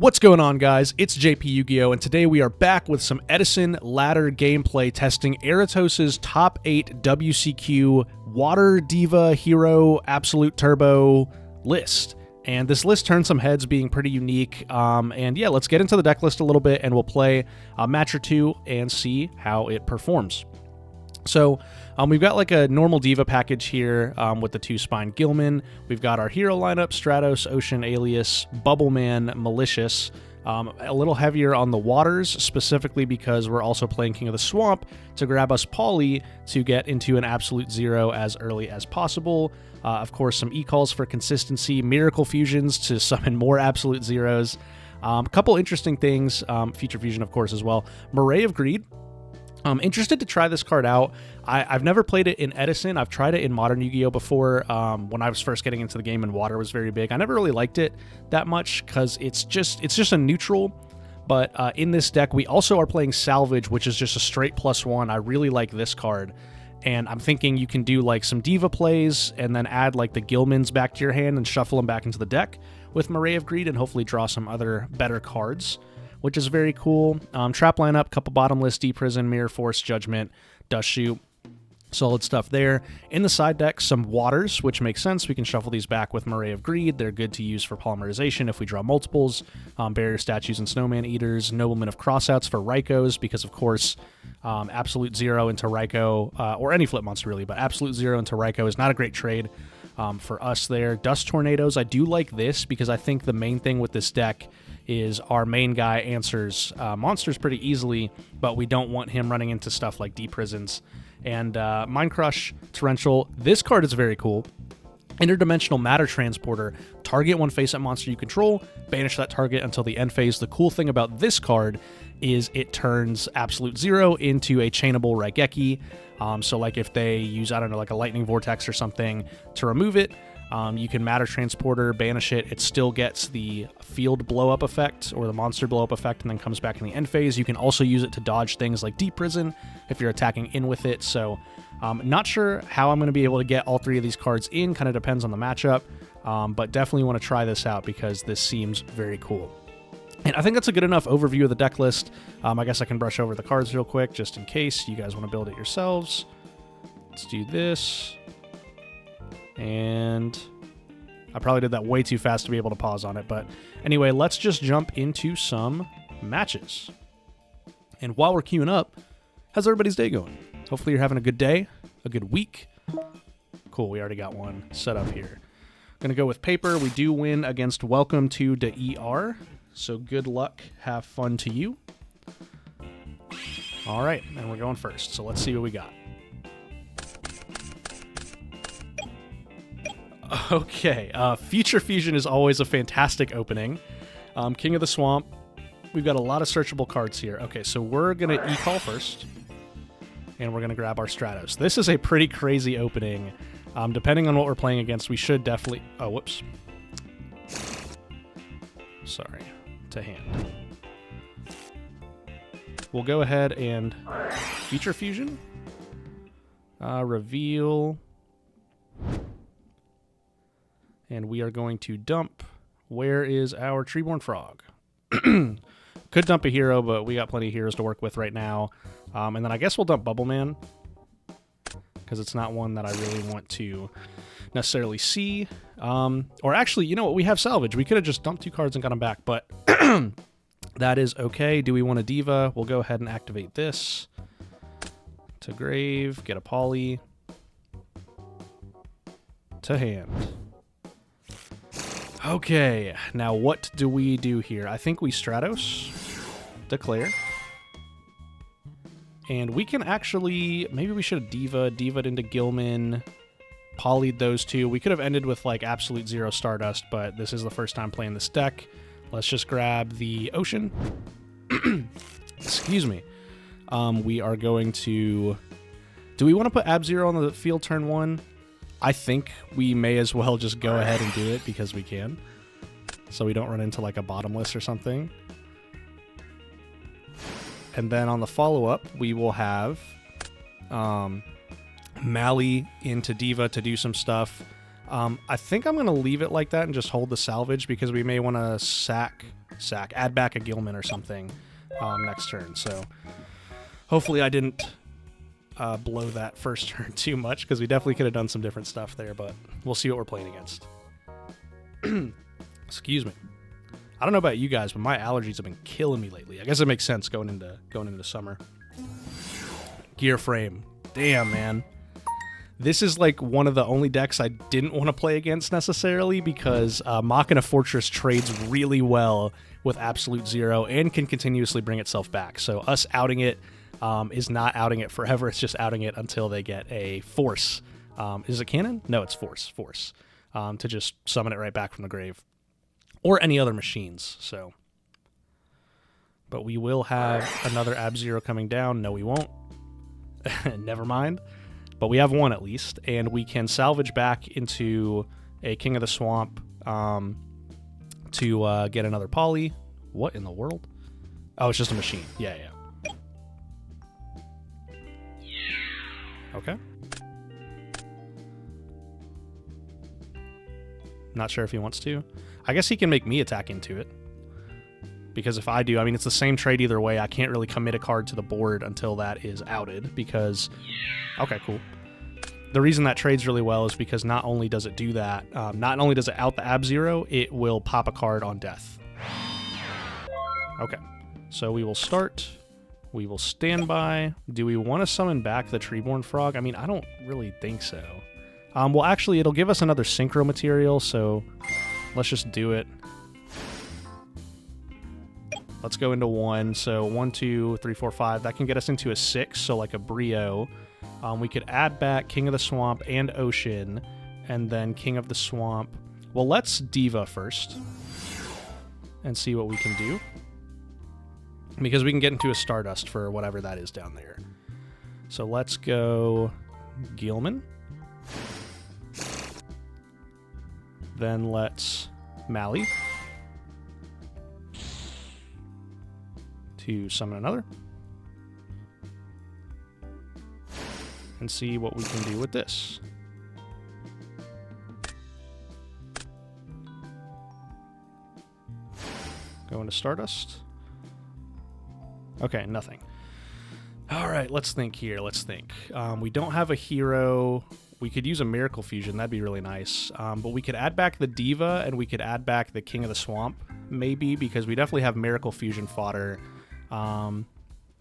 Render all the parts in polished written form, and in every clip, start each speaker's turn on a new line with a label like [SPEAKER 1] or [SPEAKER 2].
[SPEAKER 1] What's going on, guys? It's JP Yugioh, and today we are back with some Edison ladder gameplay testing Aerotos' top 8 WCQ Water Diva Hero Absolute Turbo list. And this list turned some heads, being pretty unique. And yeah, let's get into the deck list a little bit, and we'll play a match or two and see how it performs. So we've got like a normal Diva package here with the 2-spine Gilman. We've got our hero lineup: Stratos, Ocean, Alias, Bubbleman, Malicious. A little heavier on the waters, specifically because we're also playing King of the Swamp to grab us Pauly to get into an absolute zero as early as possible. Of course, some E-calls for consistency, Miracle Fusions to summon more absolute zeros. A couple interesting things, Future Fusion, of course, as well. Moray of Greed. I'm interested to try this card out. I've never played it in Edison. I've tried it in Modern Yu-Gi-Oh! Before when I was first getting into the game and water was very big. I never really liked it that much because it's just a neutral. But in this deck, we also are playing Salvage, which is just a straight +1. I really like this card. And I'm thinking you can do like some Diva plays and then add like the Gilmans back to your hand and shuffle them back into the deck with Moray of Greed and hopefully draw some other better cards, which is very cool. Trap lineup, couple bottomless, Deep Prison, Mirror Force, Judgment, Dust Shoot. Solid stuff there. In the side deck, some waters, which makes sense. We can shuffle these back with Moray of Greed. They're good to use for polymerization if we draw multiples. Barrier Statues and Snowman Eaters. Nobleman of Crossouts for Raikos, because of course, Absolute Zero into Raiko, or any flip monster really, but Absolute Zero into Raiko is not a great trade for us there. Dust Tornadoes, I do like this because I think the main thing with this deck is our main guy answers monsters pretty easily, but we don't want him running into stuff like Deep Prisons. And Mind Crush, Torrential, this card is very cool. Interdimensional Matter Transporter, target one face-up monster you control, banish that target until the end phase. The cool thing about this card is it turns Absolute Zero into a chainable Raigeki. So like if they use, I don't know, like a Lightning Vortex or something to remove it, you can Matter Transporter, banish it. It still gets the field blow-up effect or the monster blow-up effect and then comes back in the end phase. You can also use it to dodge things like Deep Prison if you're attacking in with it. So not sure how I'm going to be able to get all three of these cards in. Kind of depends on the matchup, but definitely want to try this out because this seems very cool. And I think that's a good enough overview of the deck list. I guess I can brush over the cards real quick just in case you guys want to build it yourselves. Let's do this. And I probably did that way too fast to be able to pause on it. But anyway, let's just jump into some matches. And while we're queuing up, how's everybody's day going? Hopefully you're having a good day, a good week. Cool, we already got one set up here. Gonna go with paper. We do win against Welcome to the ER. So good luck, have fun to you. All right, and we're going first. So let's see what we got. Okay, Future Fusion is always a fantastic opening. King of the Swamp, we've got a lot of searchable cards here. Okay, so we're going to E-call first, and we're going to grab our Stratos. This is a pretty crazy opening. Depending on what we're playing against, we should definitely... Oh, whoops. Sorry, to hand. We'll go ahead and Future Fusion. Reveal... And we are going to dump. Where is our Treeborn Frog? Could dump a hero, but we got plenty of heroes to work with right now. And then I guess we'll dump Bubbleman, because it's not one that I really want to necessarily see. Or actually, you know what? We have Salvage. We could have just dumped 2 cards and got them back, but that is okay. Do we want a Diva? We'll go ahead and activate this. To grave, get a Pauly. To hand. Okay, now what do we do here? I think we Stratos, declare, and we can actually, maybe we should have Diva'd into Gilman, Pauly'd those two. We could have ended with like Absolute Zero Stardust, but this is the first time playing this deck. Let's just grab the Ocean. Excuse me. We are going to, do we want to put Ab-Zero on the field turn 1? I think we may as well just go ahead and do it because we can. So we don't run into like a bottomless or something. And then on the follow-up, we will have Mally into Diva to do some stuff. I think I'm going to leave it like that and just hold the Salvage because we may want to sack sack. Add back a Gilman or something next turn. So hopefully I didn't blow that first turn too much, because we definitely could have done some different stuff there, but we'll see what we're playing against. Excuse me. I don't know about you guys, but my allergies have been killing me lately. I guess it makes sense going into summer. Gear frame. Damn, man. This is like one of the only decks I didn't want to play against necessarily, because Machina Fortress trades really well with Absolute Zero and can continuously bring itself back. So us outing it is not outing it forever. It's just outing it until they get a force. Is it cannon? No, it's force. Force. To just summon it right back from the grave. Or any other machines, so. But we will have another Ab-Zero coming down. No, we won't. Never mind. But we have one at least, and we can salvage back into a King of the Swamp to get another poly. What in the world? Oh, it's just a machine. Yeah. Okay. Not sure if he wants to. I guess he can make me attack into it. Because if I do, I mean, it's the same trade either way. I can't really commit a card to the board until that is outed, because... Okay, cool. The reason that trades really well is because not only does it do that, not only does it out the Ab-Zero, it will pop a card on death. Okay. So we will start. We will stand by. Do we want to summon back the Treeborn Frog? I mean, I don't really think so. Well, actually, it'll give us another Synchro material, so let's just do it. Let's go into 1. So 1, 2, 3, 4, 5. That can get us into a 6, so like a Brio. We could add back King of the Swamp and Ocean, and then King of the Swamp. Well, let's Diva first and see what we can do, because we can get into a Stardust for whatever that is down there. So let's go Gilman. Then let's Mally to summon another. And see what we can do with this. Go into Stardust. Okay, nothing. All right, let's think here. Let's think. We don't have a hero. We could use a Miracle Fusion. That'd be really nice. But we could add back the Diva, and we could add back the King of the Swamp, maybe, because we definitely have Miracle Fusion fodder.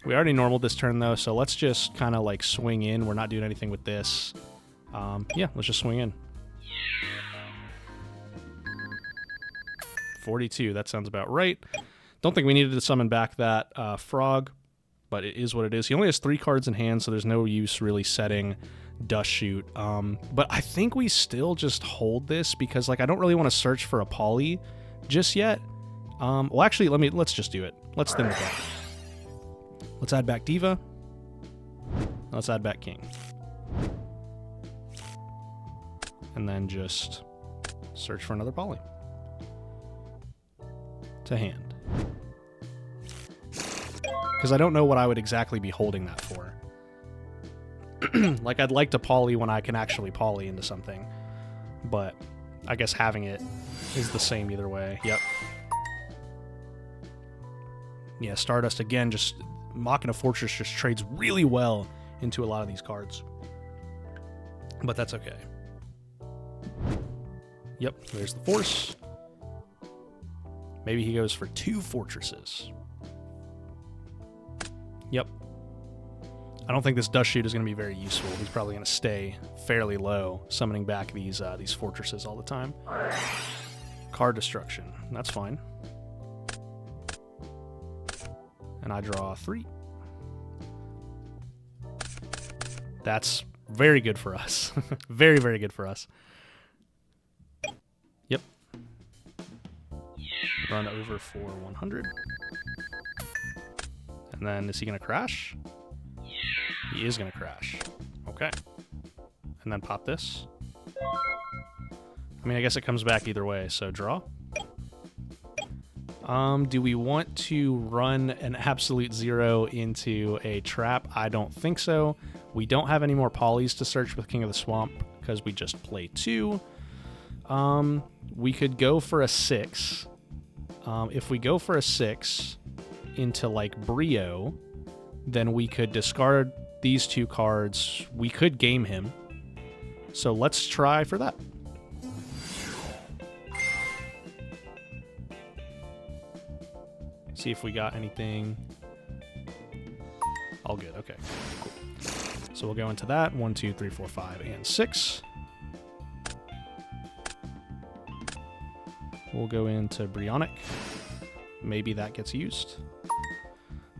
[SPEAKER 1] We already normaled this turn, though, so let's just kind of, like, swing in. We're not doing anything with this. Yeah, let's just swing in. 42, that sounds about right. Don't think we needed to summon back that frog, but it is what it is. He only has 3 cards in hand, so there's no use really setting Dust Shoot. But I think we still just hold this, because, like, I don't really want to search for a poly just yet. Well, actually, let's just do it. Let's thin the deck. Let's add back Diva. Let's add back King. And then just search for another poly. To hand. Because I don't know what I would exactly be holding that for. Like, I'd like to poly when I can actually poly into something. But I guess having it is the same either way. Yep. Yeah, Stardust again, just... Machina Fortress just trades really well into a lot of these cards. But that's okay. Yep, there's the Force. Maybe he goes for 2 Fortresses. Yep. I don't think this Dust Shoot is going to be very useful. He's probably going to stay fairly low, summoning back these Fortresses all the time. Card Destruction. That's fine. And I draw 3. That's very good for us. Very, very good for us. Yep. Run over for 100. And then is he going to crash? He is going to crash. Okay. And then pop this. I mean, I guess it comes back either way, so draw. Do we want to run an Absolute Zero into a trap? I don't think so. We don't have any more polys to search with King of the Swamp because we just play 2. We could go for a 6. If we go for a 6 into like Brio, then we could discard these 2 cards. We could game him. So let's try for that. See if we got anything. All good. Okay. Cool. So we'll go into that. 1, 2, 3, 4, 5, and 6. We'll go into Brionic. Maybe that gets used.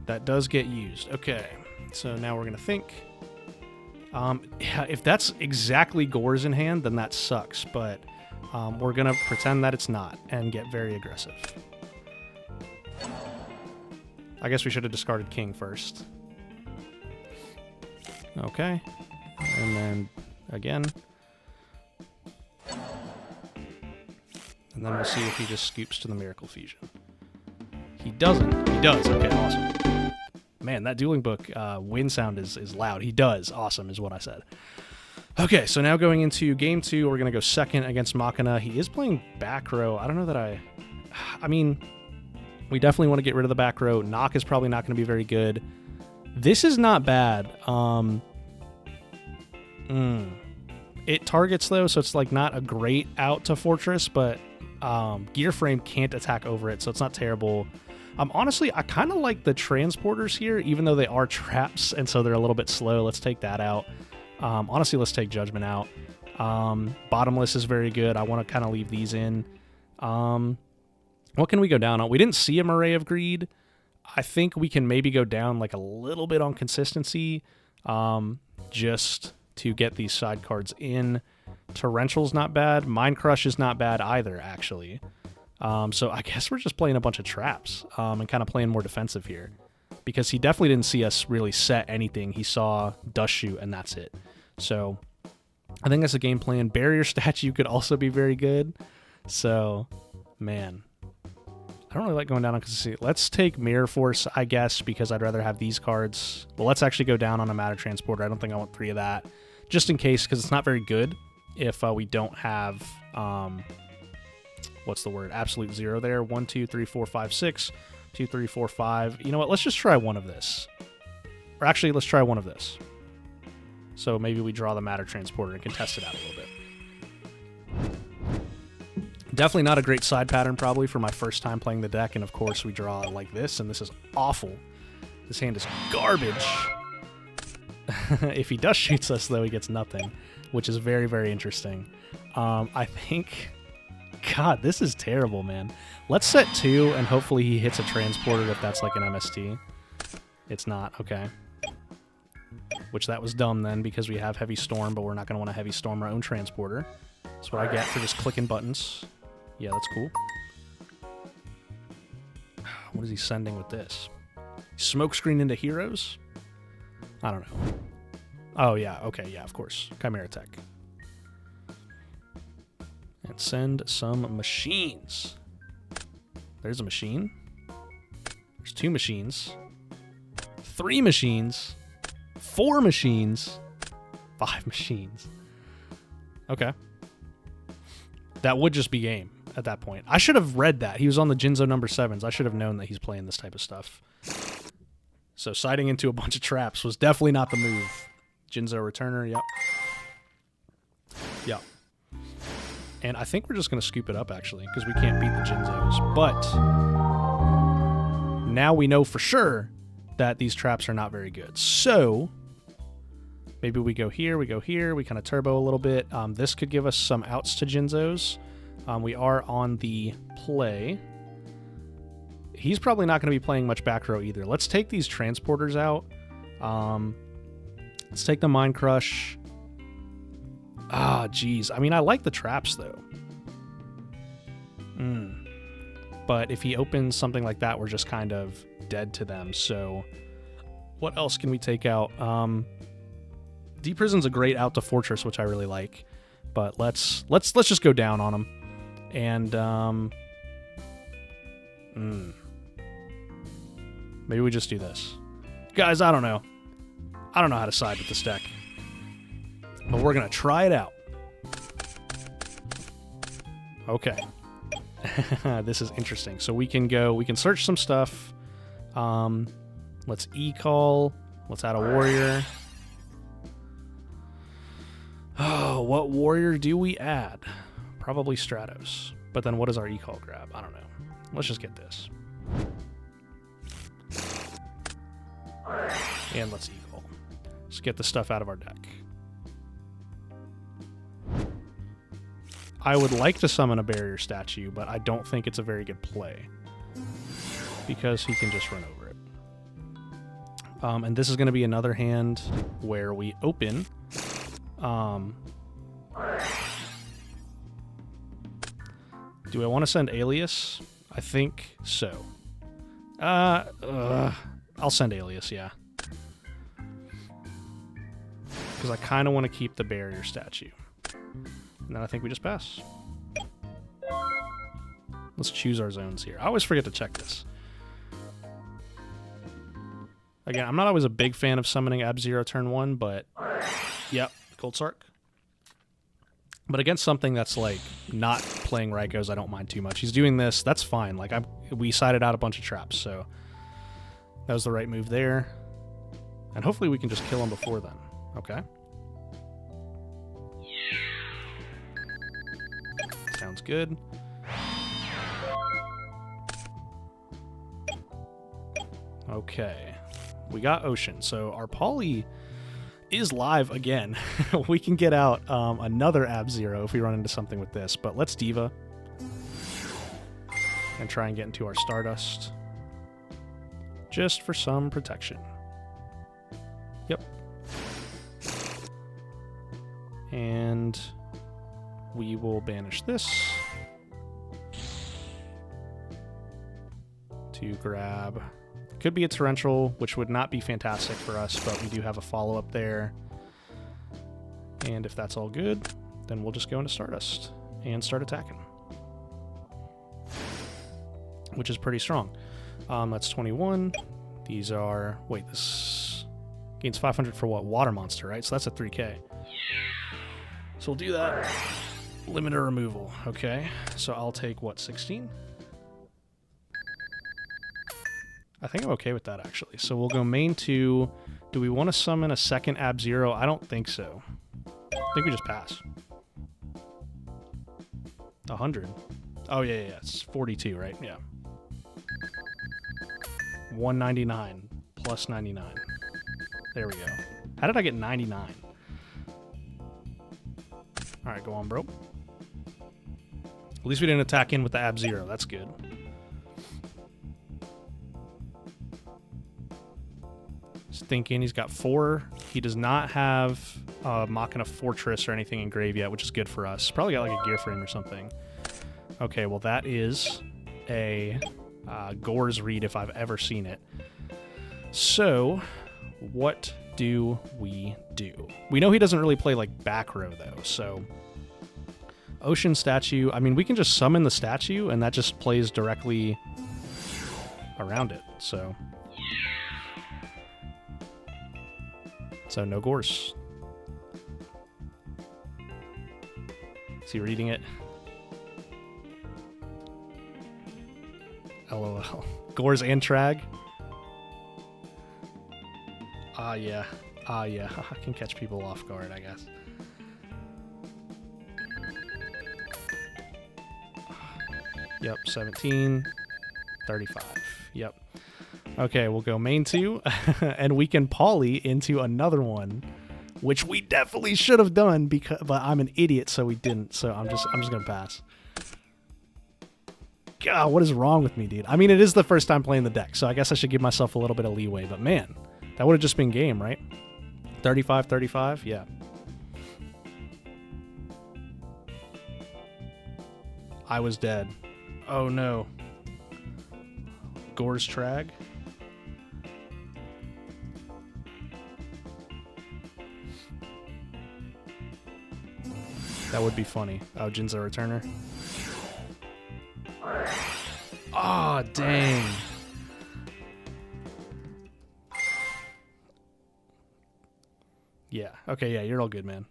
[SPEAKER 1] That does get used. Okay. So now we're going to think. Yeah, if that's exactly Gore's in hand, then that sucks. But we're going to pretend that it's not and get very aggressive. I guess we should have discarded King first. Okay. And then again. And then we'll see if he just scoops to the Miracle Fusion. He doesn't. He does. Okay, awesome. Man, that dueling book wind sound is loud. He does. Awesome is what I said. Okay, so now going into game 2, we're going to go second against Machina. He is playing back row. I don't know that I mean, we definitely want to get rid of the back row. Knock is probably not going to be very good. This is not bad. It targets, though, so it's like not a great out to Fortress, but Gear Frame can't attack over it, so it's not terrible. Honestly, I kind of like the transporters here, even though they are traps, and so they're a little bit slow. Let's take that out. Honestly, let's take Judgment out. Bottomless is very good. I want to kind of leave these in. What can we go down on? We didn't see a Array of Greed. I think we can maybe go down like a little bit on consistency, just to get these side cards in. Torrential's not bad. Mind Crush is not bad either, actually. So I guess we're just playing a bunch of traps and kind of playing more defensive here, because he definitely didn't see us really set anything. He saw Dust Shoot, and that's it. So I think that's a game plan. Barrier Statue could also be very good. So, man, I don't really like going down on consistency. Let's take Mirror Force, I guess, because I'd rather have these cards. Well, let's actually go down on a Matter Transporter. I don't think I want 3 of that, just in case, because it's not very good if we don't have, what's the word? Absolute 0 there. 1, 2, 3, 4, 5, 6. 2, 3, 4, 5. You know what? Let's just try one of this. Or actually, let's try one of this. So maybe we draw the Matter Transporter and can test it out a little bit. Definitely not a great side pattern, probably, for my first time playing the deck. And of course, we draw like this, and this is awful. This hand is garbage. If he Dust Shoots us, though, he gets nothing, which is very, very interesting. I think... God, this is terrible, man. Let's set 2, and hopefully he hits a Transporter if that's like an MST. It's not. Okay. Which that was dumb then, because we have Heavy Storm, but we're not going to want to Heavy Storm our own Transporter. That's what I get for just clicking buttons. Yeah, that's cool. What is he sending with this? Smokescreen into Heroes? I don't know. Oh, yeah. Okay, yeah, of course. Chimera Tech. And send some machines. There's a machine. There's 2 machines. 3 machines. 4 machines. 5 machines. Okay. That would just be game at that point. I should have read that. He was on the Jinzo number 7s. I should have known that he's playing this type of stuff. So siding into a bunch of traps was definitely not the move. Jinzo Returner, yep. Yep. And I think we're just going to scoop it up, actually, because we can't beat the Jinzos. But now we know for sure that these traps are not very good. So maybe we go here, we kind of turbo a little bit. This could give us some outs to Jinzos. We are on the play. He's probably not going to be playing much back row either. Let's take these transporters out. Let's take the Mind Crush. Ah, geez. I mean, I like the traps, though. But if he opens something like that, we're just kind of dead to them. So what else can we take out? Deep Prison's a great out to Fortress, which I really like. But let's just go down on him. And maybe we just do this. Guys, I don't know. I don't know how to side with this deck. But we're going to try it out. Okay. This is interesting. So we can search some stuff. Let's e-call. Let's add a warrior. Oh, what warrior do we add? Probably Stratos. But then what is our e-call grab? I don't know. Let's just get this. And let's e-call. Let's get the stuff out of our deck. I would like to summon a barrier statue, but I don't think it's a very good play. Because he can just run over it. And this is going to be another hand where we open. Do I want to send Alias? I think so. I'll send Alias, yeah. Because I kind of want to keep the barrier statue. And then I think we just pass. Let's choose our zones here. I always forget to check this. Again, I'm not always a big fan of summoning Ab-Zero turn 1, but... Yep, Cold Sark. But against something that's, like, not playing Rykos, I don't mind too much. He's doing this, that's fine. Like, we sided out a bunch of traps, so... That was the right move there. And hopefully we can just kill him before then. Okay. Sounds good. Okay. We got Ocean, so our Poly is live again. We can get out another Ab-Zero if we run into something with this, but let's Diva and try and get into our Stardust just for some protection. Yep. And we will banish this to grab... Could be a Torrential, which would not be fantastic for us, but we do have a follow-up there. And if that's all good, then we'll just go into Stardust and start attacking. Which is pretty strong. That's 21. These are... Wait, this gains 500 for what? Water Monster, right? So that's a 3k. So we'll do that. Limiter removal. Okay. So I'll take, what, 16? I think I'm okay with that, actually. So we'll go main 2. Do we want to summon a second Ab-Zero? I don't think so. I think we just pass. 100. Oh, yeah, it's 42, right? Yeah. 199 plus 99. There we go. How did I get 99? All right, go on, bro. At least we didn't attack in with the Ab-Zero. That's good. Thinking he's got 4. He does not have Machina Fortress or anything engraved yet, which is good for us. Probably got like a gear frame or something. Okay, well that is a Gore's Read if I've ever seen it. So, what do we do? We know he doesn't really play like back row though, so... Ocean statue, I mean we can just summon the statue and that just plays directly around it, so... So no Gores. Is he reading it? LOL. Gores and Trag? Ah, yeah. Ah, yeah. I can catch people off guard, I guess. Yep, 17. 35. Yep. Okay, we'll go main 2, and we can poly into another one, which we definitely should have done, but I'm an idiot, so we didn't. So I'm just gonna pass. God, what is wrong with me, dude? I mean, it is the first time playing the deck, so I guess I should give myself a little bit of leeway. But man, that would have just been game, right? 35, 35, yeah. I was dead. Oh no. Gore's Trag. That would be funny. Oh, Jin's a returner. Oh, dang. Yeah. Okay, yeah, you're all good, man.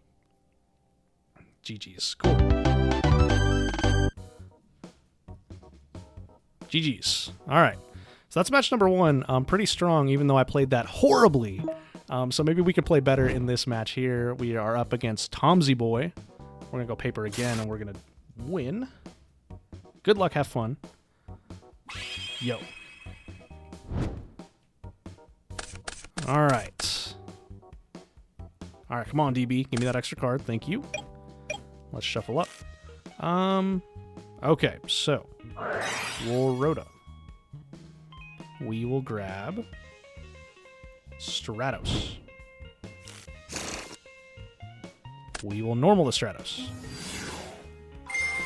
[SPEAKER 1] GG's. Cool. GG's. All right. So that's match number 1. Pretty strong, even though I played that horribly. So maybe we can play better in this match here. We are up against Tomsy Boy. We're going to go paper again, and we're going to win. Good luck. Have fun. Yo. All right. All right, come on, DB. Give me that extra card. Thank you. Let's shuffle up. Okay, so we'll Rhoda. We will grab Stratos. We will normal the Stratos.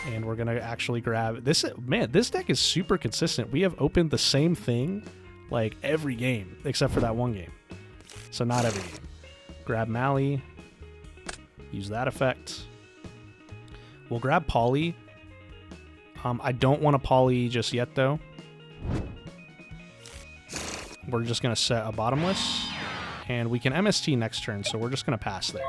[SPEAKER 1] And we're going to actually grab this. Man, this deck is super consistent. We have opened the same thing like every game except for that one game. So not every game. Grab Mally. Use that effect. We'll grab Poly. I don't want a Poly just yet, though. We're just going to set a bottomless. And we can MST next turn, so we're just going to pass there.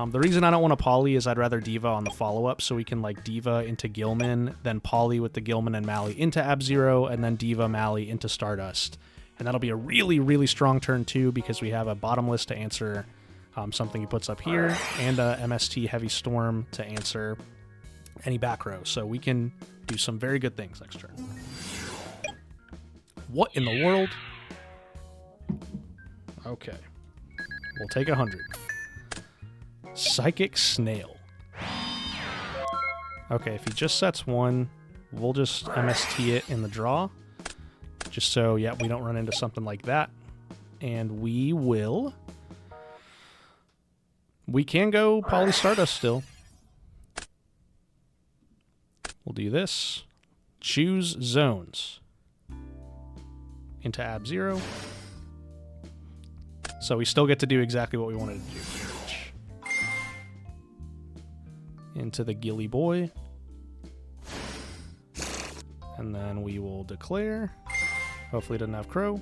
[SPEAKER 1] The reason I don't want a Poly is I'd rather Diva on the follow-up, so we can like Diva into Gilman, then Poly with the Gilman and Mally into Ab-Zero, and then Diva Mally into Stardust. And that'll be a really, really strong turn, too, because we have a bottomless to answer something he puts up here, and a MST Heavy Storm to answer any back row. So we can do some very good things next turn. What in the world? Okay. We'll take 100. Psychic Snail. Okay, if he just sets 1, we'll just MST it in the draw. Just so, yeah, we don't run into something like that. And we will... We can go Poly Stardust still. We'll do this. Choose zones. Into Ab-Zero. So we still get to do exactly what we wanted to do. Into the Gilly Boy. And then we will declare. Hopefully it doesn't have Crow.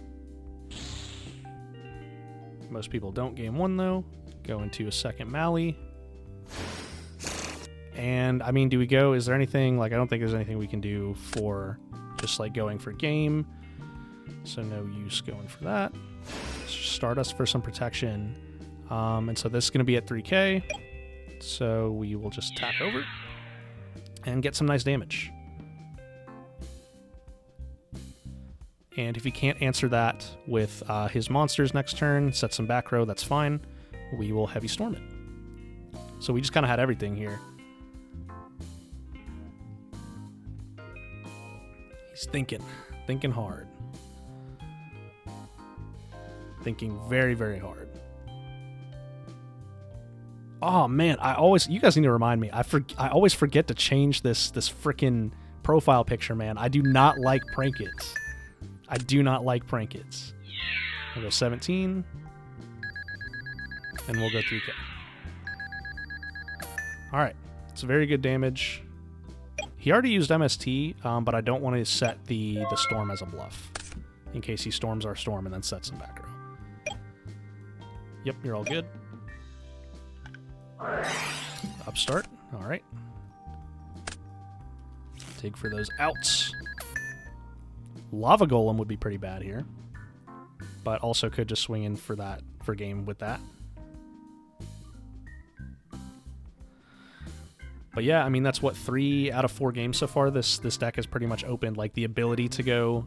[SPEAKER 1] Most people don't game 1 though. Go into a second Mally. And I mean, do we go? Is there anything, like, I don't think there's anything we can do for just like going for game. So no use going for that. Stardust for some protection. And so this is going to be at 3k. So we will just tap over and get some nice damage. And if he can't answer that with his monsters next turn, set some back row, that's fine. We will Heavy Storm it. So we just kind of had everything here. He's thinking hard. Thinking very, very hard. Oh man, you guys need to remind me. I always forget to change this frickin' profile picture, man. I do not like prank its. I do not like prank its. We'll go 17. And we'll go 3k. Alright. It's very good damage. He already used MST, but I don't want to set the storm as a bluff. In case he storms our storm and then sets some back row. Yep, you're all good. Upstart. Alright. Dig for those outs. Lava Golem would be pretty bad here. But also could just swing in for that for game with that. But yeah, I mean, that's what, 3 out of 4 games so far. This deck has pretty much opened. Like, the ability to go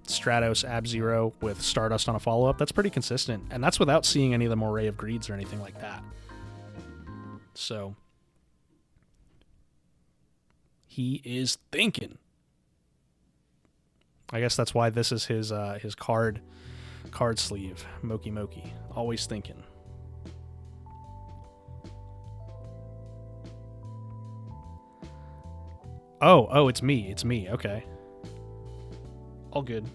[SPEAKER 1] Stratos, Ab-Zero with Stardust on a follow-up, that's pretty consistent. And that's without seeing any of them Array of Greeds or anything like that. So, he is thinking. I guess that's why this is his card sleeve. Moki Moki. Always thinking. Oh, it's me. It's me. Okay. All good.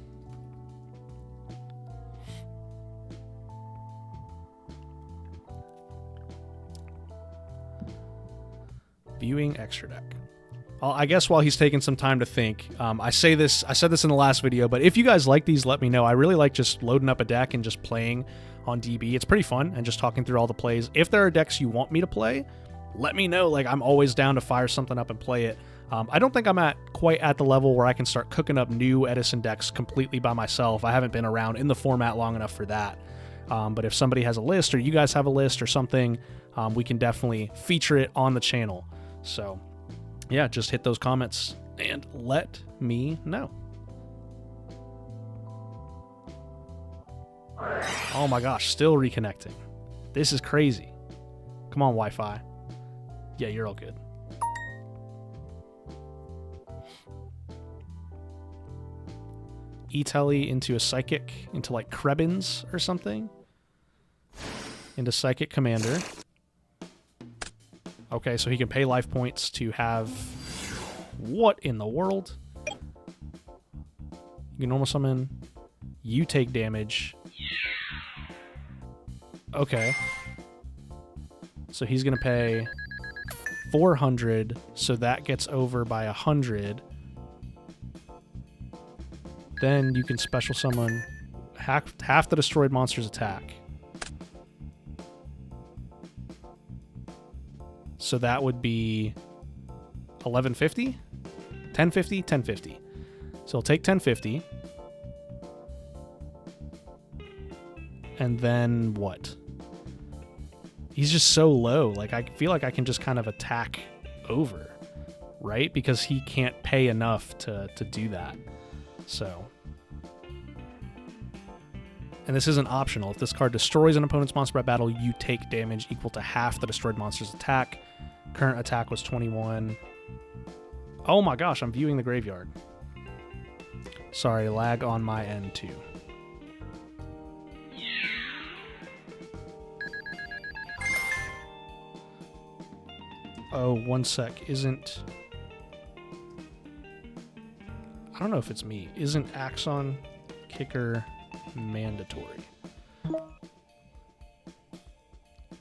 [SPEAKER 1] Viewing extra deck. I guess while he's taking some time to think, I said this in the last video, but if you guys like these, let me know. I really like just loading up a deck and just playing on DB. It's pretty fun and just talking through all the plays. If there are decks you want me to play, let me know. Like, I'm always down to fire something up and play it. I don't think I'm quite at the level where I can start cooking up new Edison decks completely by myself. I haven't been around in the format long enough for that. But if somebody has a list, or you guys have a list or something, we can definitely feature it on the channel. So yeah, just hit those comments and let me know. Oh my gosh, still reconnecting. This is crazy. Come on, Wi-Fi. Yeah, you're all good. E-Telly into a Psychic, into like Krebins or something. Into Psychic Commander. Okay, so he can pay life points to have... What in the world? You can normal summon. You take damage. Okay. So he's going to pay 400, so that gets over by 100. Then you can special summon half the destroyed monster's attack. So that would be 1150? 1050? 1050. So he'll take 1050. And then what? He's just so low. Like, I feel like I can just kind of attack over, right? Because he can't pay enough to do that. So, and this isn't optional. If this card destroys an opponent's monster by battle, you take damage equal to half the destroyed monster's attack. Current attack was 21. Oh my gosh, I'm viewing the graveyard. Sorry, lag on my end too. Oh, one sec. Isn't... I don't know if it's me. Isn't Axon Kicker mandatory?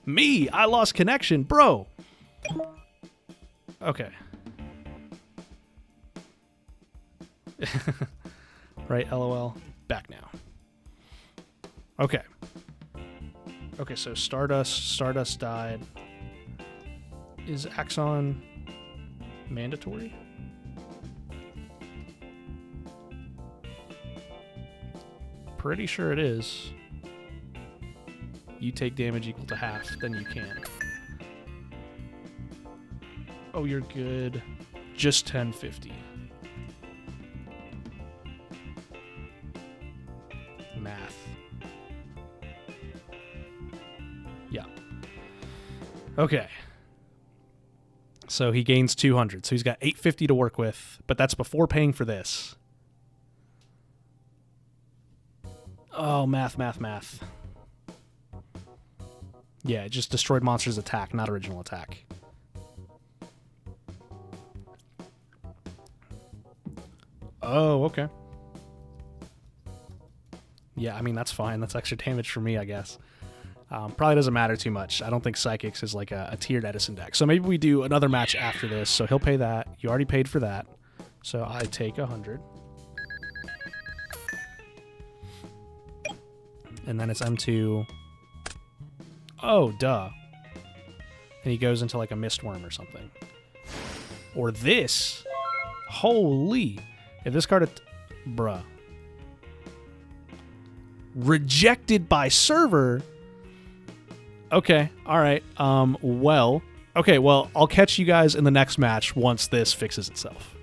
[SPEAKER 1] Me! I lost connection, bro! Okay. Right, LOL. Back now. Okay. Okay, so Stardust died. Is Axon mandatory? Pretty sure it is. You take damage equal to half, then you can. Oh, you're good. Just 1050. Math. Yeah. Okay. So he gains 200. So he's got 850 to work with, but that's before paying for this. Oh, math. Yeah, it just destroyed monster's attack, not original attack. Oh, okay. Yeah, I mean, that's fine. That's extra damage for me, I guess. Probably doesn't matter too much. I don't think Psychics is like a tiered Edison deck. So maybe we do another match after this. So he'll pay that. You already paid for that. So I take 100. And then it's M2. Oh, duh. And he goes into like a Mistworm or something. Or this. Holy. If this card... Bruh. Rejected by server... Okay, alright. Well... Okay, well, I'll catch you guys in the next match once this fixes itself.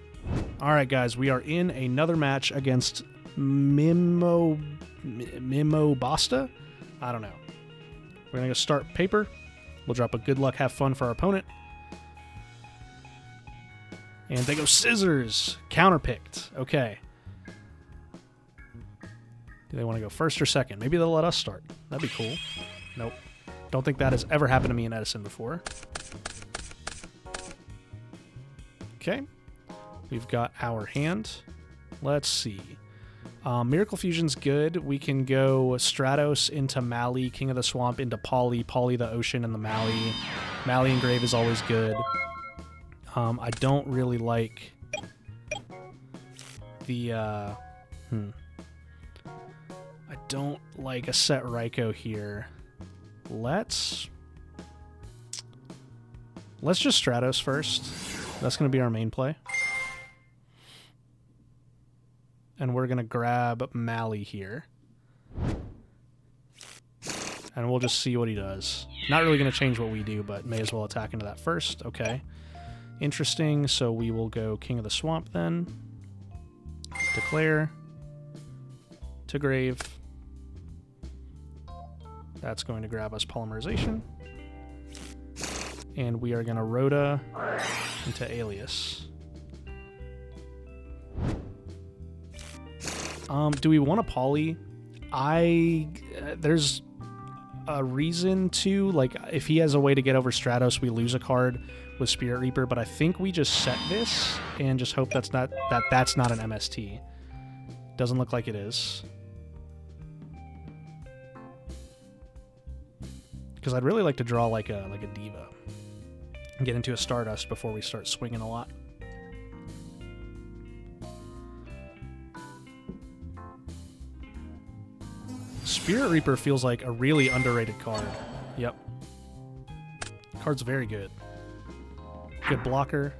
[SPEAKER 1] Alright, guys, we are in another match against Mimo Basta? I don't know. We're gonna go start paper. We'll drop a good luck, have fun for our opponent. And they go scissors. Counterpicked. Okay. Do they want to go first or second? Maybe they'll let us start. That'd be cool. Nope. Don't think that has ever happened to me in Edison before. Okay. We've got our hand. Let's see. Miracle Fusion's good. We can go Stratos into Mali, King of the Swamp into Polly, Polly the Ocean and the Mali. Mali Engrave is always good. I don't really like the, I don't like a set Raikou here. Let's Let's just Stratos first. That's going to be our main play. And we're going to grab Mally here. And we'll just see what he does. Not really going to change what we do, but may as well attack into that first. Okay. Interesting. So we will go King of the Swamp then. Declare. To Grave. That's going to grab us Polymerization. And we are going to Rhoda into Alias. Do we want a Poly? There's a reason to, like, if he has a way to get over Stratos, we lose a card with Spirit Reaper, but I think we just set this and just hope that's not an MST. Doesn't look like it is. Because I'd really like to draw like a Diva and get into a Stardust before we start swinging a lot. Spirit Reaper feels like a really underrated card. Yep. Card's very good. Good blocker.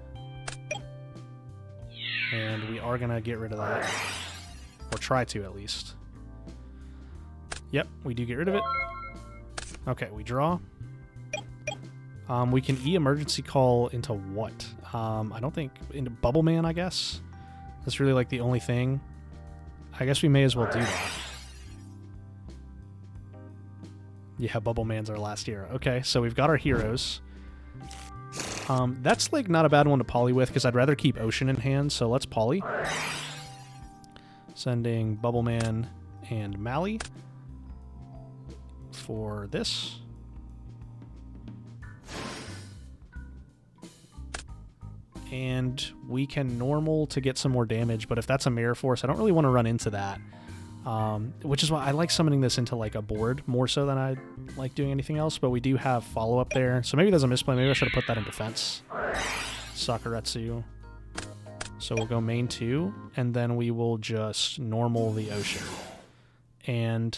[SPEAKER 1] And we are going to get rid of that. Or try to, at least. Yep, we do get rid of it. Okay, we draw. We can emergency call into what? I don't think... into Bubble Man, I guess? That's really like the only thing. I guess we may as well do that. Yeah, Bubble Man's our last hero. Okay, so we've got our heroes. That's like not a bad one to poly with because I'd rather keep Ocean in hand, so let's poly. Sending Bubble Man and Mally for this. And we can normal to get some more damage, but if that's a Mirror Force, I don't really want to run into that. Which is why I like summoning this into like a board more so than I like doing anything else, but we do have follow-up there. So maybe there's a misplay. Maybe I should have put that in defense. Sakuretsu. So we'll go main 2, and then we will just normal the Ocean. And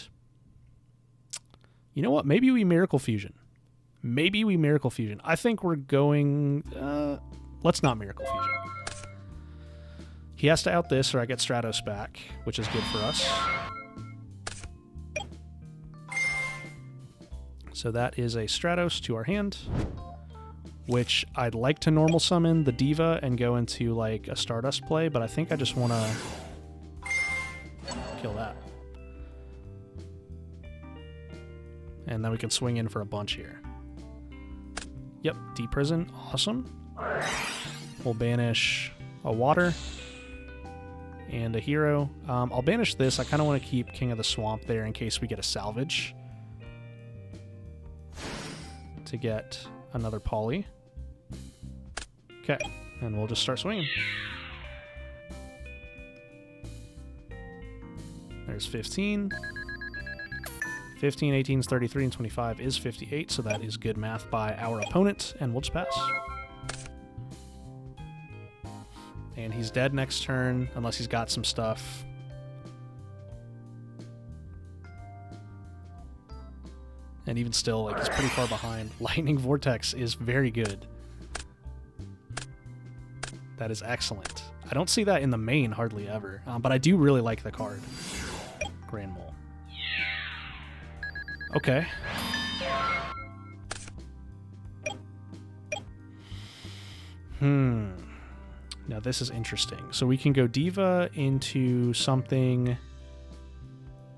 [SPEAKER 1] you know what? Maybe we Miracle Fusion. Maybe we Miracle Fusion. I think we're going... let's not Miracle Fusion. He has to out this or I get Stratos back, which is good for us. So that is a Stratos to our hand, which I'd like to normal summon the Diva and go into like a Stardust play, but I think I just want to kill that. And then we can swing in for a bunch here. Yep, Deep Prison, awesome. We'll banish a water and a hero. I'll banish this. I kind of want to keep King of the Swamp there in case we get a salvage to get another poly. Okay, and we'll just start swinging. There's 15. 15, 18 is 33, and 25 is 58, so that is good math by our opponent, and we'll just pass. And he's dead next turn, unless he's got some stuff. And even still, like, he's pretty far behind. Lightning Vortex is very good. That is excellent. I don't see that in the main hardly ever, but I do really like the card. Grand Mole. Okay. Now this is interesting. So we can go Diva into something...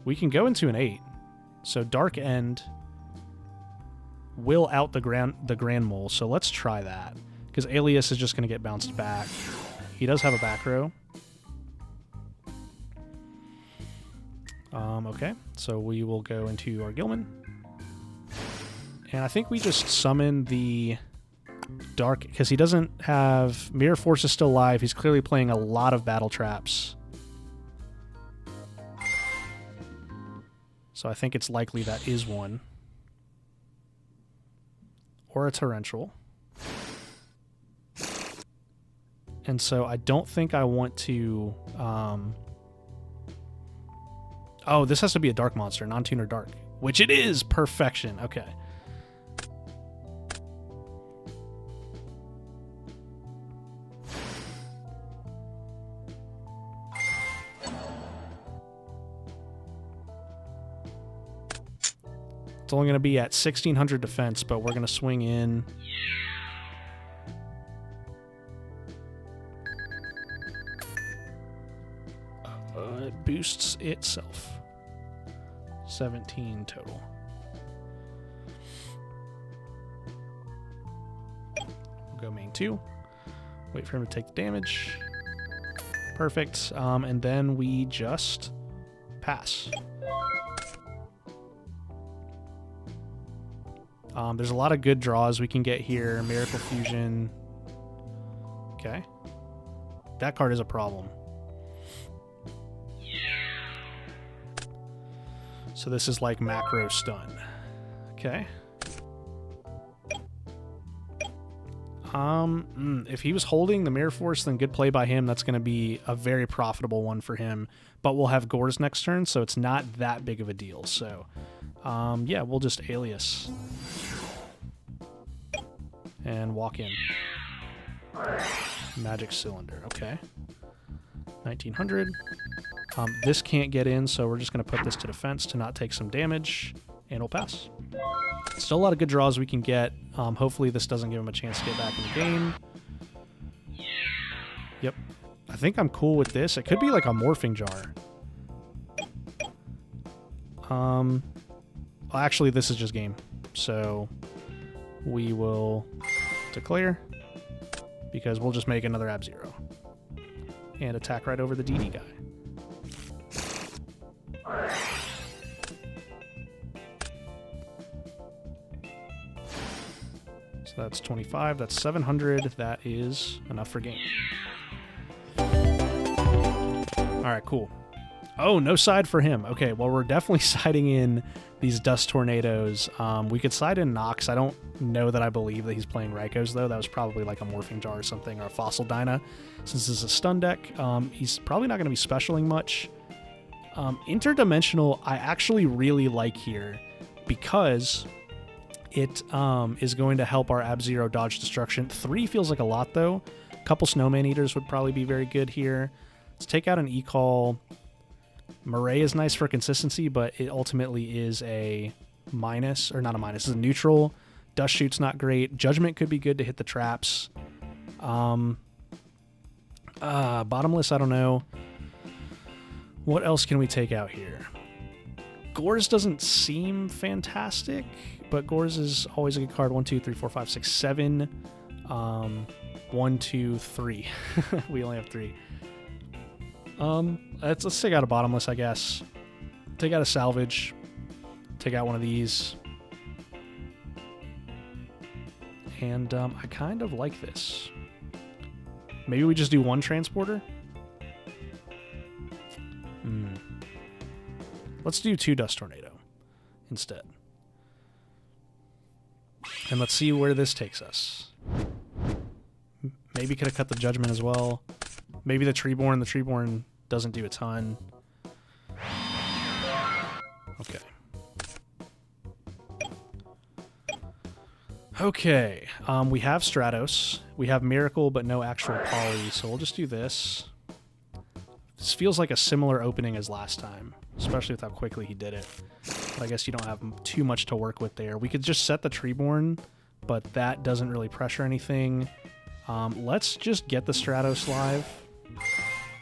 [SPEAKER 1] We can go into an 8. So Dark End will out the Grand Mole, so let's try that. Because Alias is just going to get bounced back. He does have a back row. Okay, so we will go into our Gilman. And I think we just summon the Dark, because he doesn't have... Mirror Force is still live. He's clearly playing a lot of Battle Traps. So I think it's likely that is one. Or a Torrential. And so I don't think I want to... Oh, this has to be a Dark monster, non-tuner Dark. Which it is! Perfection. Okay. It's only going to be at 1600 defense, but we're going to swing in. It boosts itself. 17 total. We'll go main 2. Wait for him to take the damage. Perfect. And then we just pass. There's a lot of good draws we can get here. Miracle Fusion. Okay. That card is a problem. So this is like macro stun. Okay. If he was holding the Mirror Force, then good play by him. That's going to be a very profitable one for him. But we'll have Gores next turn, so it's not that big of a deal. So, yeah, we'll just Alias. And walk in. Magic Cylinder. Okay. 1900. This can't get in, so we're just going to put this to defense to not take some damage, and we'll pass. Still a lot of good draws we can get. Hopefully this doesn't give him a chance to get back in the game. Yep. I think I'm cool with this. It could be like a Morphing Jar. Well, actually, this is just game. So we will declare, because we'll just make another Ab-Zero. And attack right over the DD guy. So that's 25, that's 700, that is enough for game. Alright, cool. Oh, no side for him. Okay, well, we're definitely siding in these Dust Tornadoes. We could side in Nox. I don't know that I believe that he's playing Rykos, though. That was probably like a Morphing Jar or something, or a Fossil Dyna. Since this is a stun deck, he's probably not going to be specialing much. Interdimensional, I actually really like here, because it is going to help our Ab-Zero dodge destruction. 3 feels like a lot, though. A couple Snowman Eaters would probably be very good here. Let's take out an E-Call. Murray is nice for consistency, but it ultimately is a minus, or not a minus, it's a neutral. Dust Shoot's not great. Judgment could be good to hit the traps. Bottomless, I don't know. What else can we take out here? Gores doesn't seem fantastic, but Gores is always a good card. 1, 2, 3, 4, 5, 6, 7. 1, 2, 3. We only have 3. Let's take out a Bottomless, I guess. Take out a Salvage. Take out one of these. And I kind of like this. Maybe we just do 1 Transporter? Let's do 2 Dust Tornado instead. And let's see where this takes us. Maybe could have cut the Judgment as well. Maybe the Treeborn. The Treeborn doesn't do a ton. Okay. Okay. We have Stratos. We have Miracle, but no actual Poly, so we'll just do this. This feels like a similar opening as last time, especially with how quickly he did it. But I guess you don't have too much to work with there. We could just set the Treeborn, but that doesn't really pressure anything. Let's just get the Stratos live.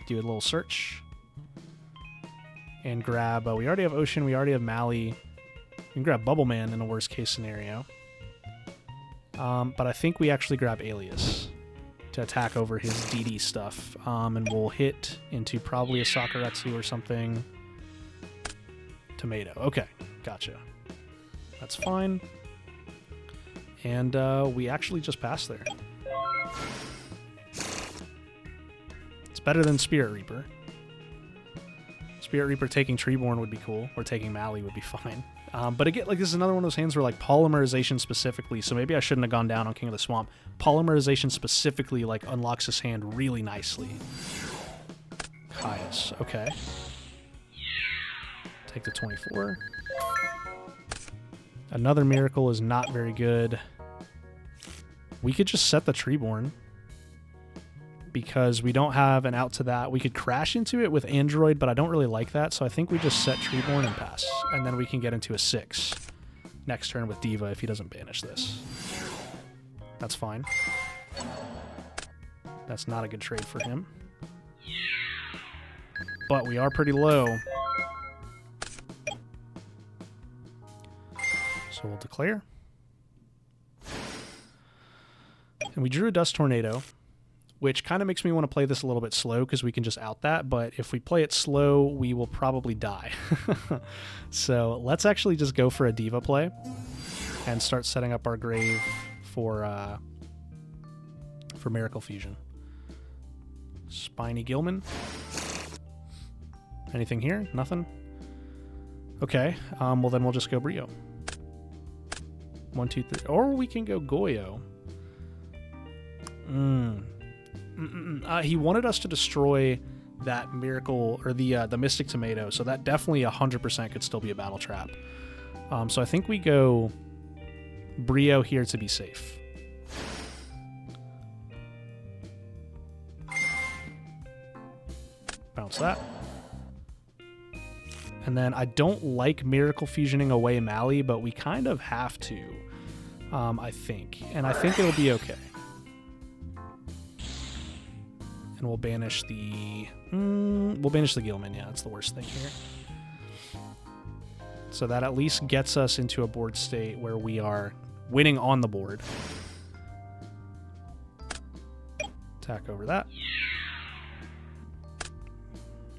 [SPEAKER 1] Do a little search. And grab... we already have Ocean, we already have Mally. We can grab Bubble Man in a worst case scenario. But I think we actually grab Alias to attack over his DD stuff. And we'll hit into probably a Sakuretsu or something. Tomato. Okay, gotcha. That's fine. And we actually just passed there. It's better than Spirit Reaper. Spirit Reaper taking Treeborn would be cool, or taking Mally would be fine. But again, like, this is another one of those hands where, like, Polymerization specifically, so maybe I shouldn't have gone down on King of the Swamp. Polymerization specifically, like, unlocks his hand really nicely. Caius, okay. Take the 24. Another Miracle is not very good. We could just set the Treeborn, because we don't have an out to that. We could crash into it with Android, but I don't really like that, so I think we just set Treeborn and pass, and then we can get into a 6. next turn with Diva if he doesn't banish this. That's fine. That's not a good trade for him. But we are pretty low. So we'll declare. And we drew a Dust Tornado, which kind of makes me want to play this a little bit slow because we can just out that, but if we play it slow, we will probably die. So let's actually just go for a Diva play and start setting up our grave for Miracle Fusion. Spiny Gilman. Anything here? Nothing? Okay, well then we'll just go Brio. 1, 2, 3. Or we can go Goyo. He wanted us to destroy that Miracle, or the Mystic Tomato, so that definitely 100% could still be a battle trap. So I think we go Brio here to be safe. Bounce that. And then I don't like Miracle Fusioning away Mali, but we kind of have to, I think. And I think it'll be okay. And we'll banish the... Gilman. Yeah, that's the worst thing here. So that at least gets us into a board state where we are winning on the board. Attack over that.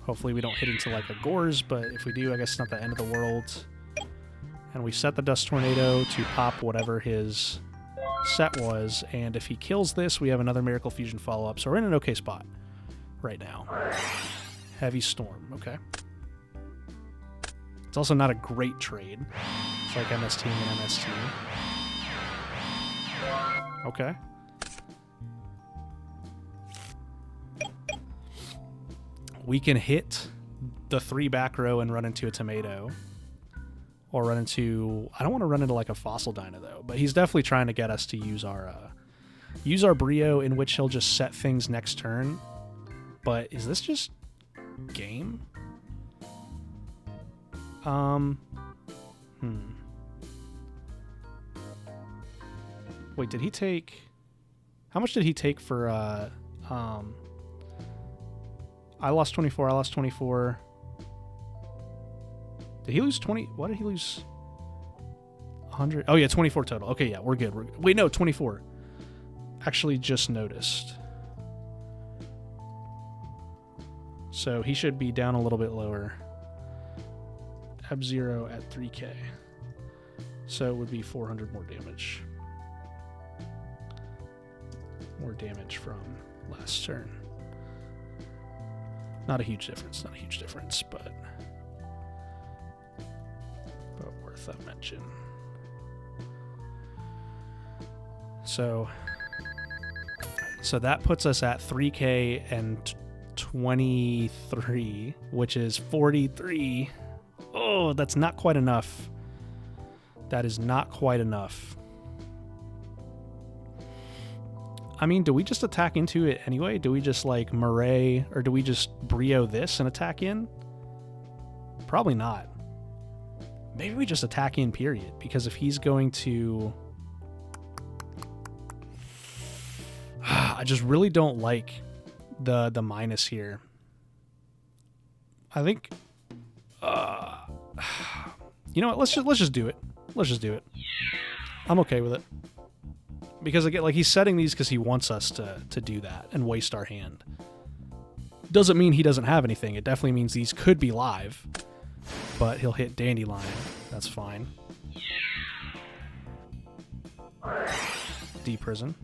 [SPEAKER 1] Hopefully we don't hit into like a Gores, but if we do, I guess it's not the end of the world. And we set the Dust Tornado to pop whatever his set was, and if he kills this, we have another Miracle Fusion follow-up, so we're in an okay spot right now. Heavy Storm, okay. It's also not a great trade. It's like MST and MST. Okay. We can hit the 3 back row and run into a Tomato. Or run into... I don't want to run into like a Fossil Dino though, but he's definitely trying to get us to use our Brio, in which he'll just set things next turn. But is this just game? Wait, did he take... How much did he take for... I lost 24, I lost 24. Did he lose 20? What did he lose? 100? Oh, yeah, 24 total. Okay, yeah, we're good. Wait, no, 24. Actually just noticed. So he should be down a little bit lower. F0 at 3k. So it would be 400 more damage. More damage from last turn. Not a huge difference, but worth a mention. So that puts us at 3k and 23, which is 43. Oh, that's not quite enough. That is not quite enough. I mean, do we just attack into it anyway? Do we just like Murray, or do we just Brio this and attack in? Probably not. Maybe we just attack in, period. Because if he's going to... I just really don't like the minus here. I think... you know what? Let's just do it. Let's just do it. I'm okay with it. Because again, like, he's setting these because he wants us to do that and waste our hand. Doesn't mean he doesn't have anything. It definitely means these could be live. But he'll hit Dandelion. That's fine. D-Prison.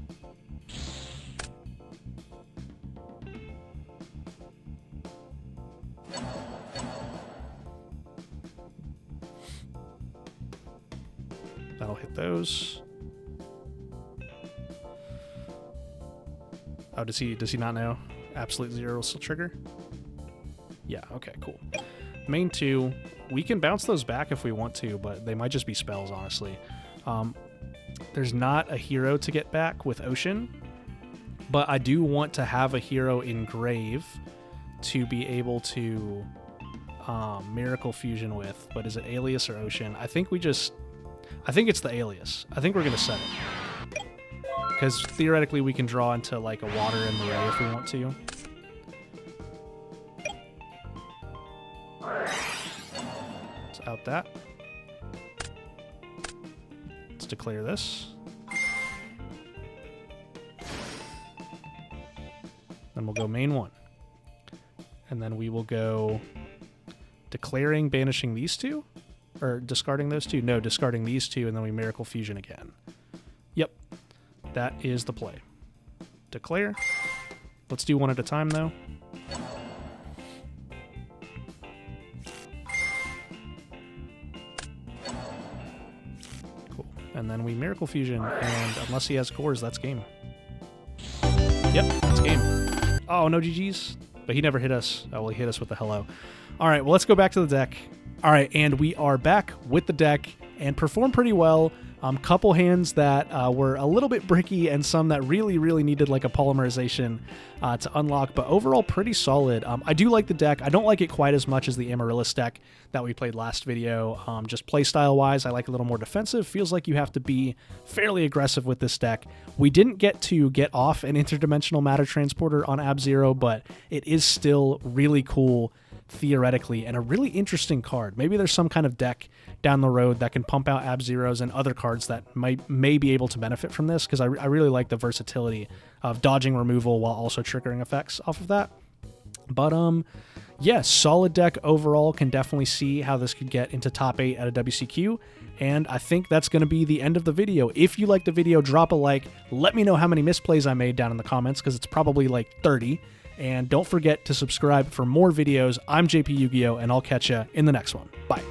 [SPEAKER 1] That'll hit those. Oh, does he not know? Absolute Zero will still trigger? Yeah, okay, cool. Main 2, we can bounce those back if we want to, but they might just be spells, honestly. There's not a hero to get back with Ocean, but I do want to have a hero in Grave to be able to Miracle Fusion with. But is it Alias or Ocean? I think we just... I think it's the alias. I think we're going to set it. Because theoretically we can draw into like a water and Marais if we want to. Let's out that. Let's declare this. Then we'll go main 1. And then we will go declaring, banishing these 2? Or discarding those 2? No, discarding these 2, and then we Miracle Fusion again. Yep. That is the play. Declare. Let's do one at a time, though. Cool. And then we Miracle Fusion, and unless he has cores, that's game. Yep, that's game. Oh, no GGs. But he never hit us. Oh, well, he hit us with the hello. All right, well, let's go back to the deck. All right, and we are back with the deck and performed pretty well. Couple hands that were a little bit bricky and some that really, really needed like a polymerization to unlock, but overall pretty solid. I do like the deck. I don't like it quite as much as the Amaryllis deck that we played last video. Just playstyle wise, I like a little more defensive. Feels like you have to be fairly aggressive with this deck. We didn't get to get off an interdimensional matter transporter on Ab-Zero, but it is still really cool theoretically, and a really interesting card. Maybe there's some kind of deck down the road that can pump out Ab-Zeros and other cards that may be able to benefit from this, because I really like the versatility of dodging removal while also triggering effects off of that. But yeah, solid deck overall. Can definitely see how this could get into top 8 at a WCQ, and I think that's going to be the end of the video. If you liked the video, drop a like. Let me know how many misplays I made down in the comments, because it's probably like 30. And don't forget to subscribe for more videos. I'm JP Yu-Gi-Oh, and I'll catch you in the next one. Bye.